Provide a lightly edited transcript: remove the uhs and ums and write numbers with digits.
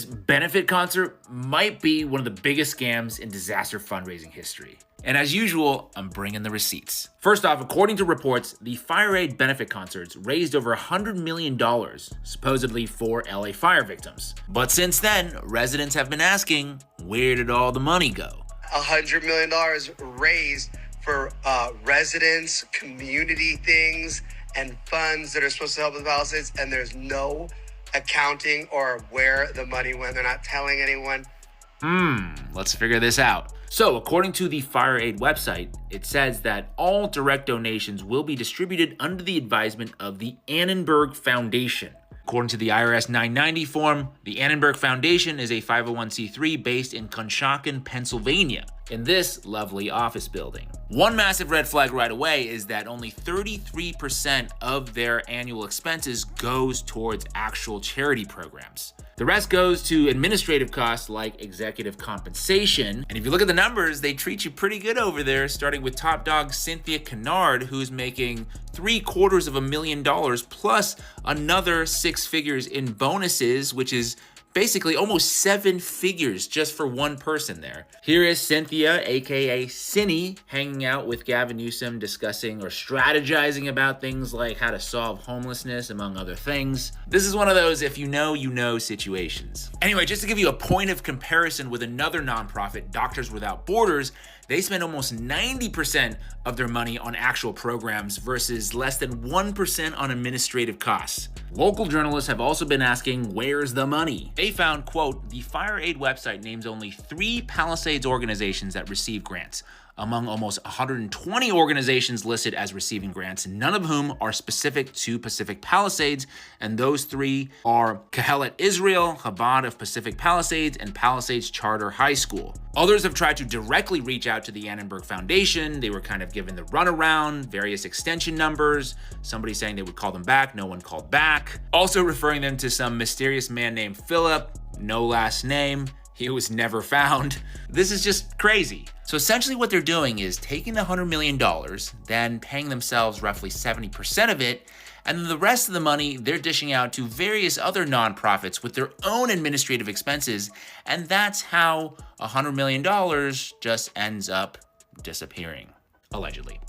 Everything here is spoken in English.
benefit concert might be one of the biggest scams in disaster fundraising history. And as usual, I'm bringing the receipts. First off, according to reports, the Fire Aid benefit concerts raised over $100 million, supposedly for LA fire victims. But since then, residents have been asking, where did all the money go? $100 million raised for residents, community things, and funds that are supposed to help with the Palisades, and there's no accounting or where the money went. They're not telling anyone. Let's figure this out. So, according to the Fire Aid website, it says that all direct donations will be distributed under the advisement of the Annenberg Foundation. According to the IRS 990 form, the Annenberg Foundation is a 501c3 based in Conshohocken, Pennsylvania, in this lovely office building. One massive red flag right away is that only 33% of their annual expenses goes towards actual charity programs. The rest goes to administrative costs like executive compensation. And if you look at the numbers, they treat you pretty good over there, starting with top dog Cynthia Kennard, who's making $750,000 plus another 6 figures in bonuses, which is basically almost 7 figures just for one person there. Here is Cynthia, aka Cinny, hanging out with Gavin Newsom, discussing or strategizing about things like how to solve homelessness, among other things. This is one of those if you know situations. Anyway, just to give you a point of comparison with another nonprofit, Doctors Without Borders, they spend almost 90% of their money on actual programs versus less than 1% on administrative costs. Local journalists have also been asking, where's the money? They found, quote, the Fire Aid website names only 3 Palisades organizations that receive grants. Among almost 120 organizations listed as receiving grants, none of whom are specific to Pacific Palisades, and those 3 are Kehelet Israel, Chabad of Pacific Palisades, and Palisades Charter High School. Others have tried to directly reach out to the Annenberg Foundation. They were kind of given the runaround, various extension numbers, somebody saying they would call them back, no one called back. Also referring them to some mysterious man named Philip, no last name. He was never found. This is just crazy. So essentially what they're doing is taking the $100 million, then paying themselves roughly 70% of it, and then the rest of the money they're dishing out to various other nonprofits with their own administrative expenses, and that's how $100 million just ends up disappearing, allegedly.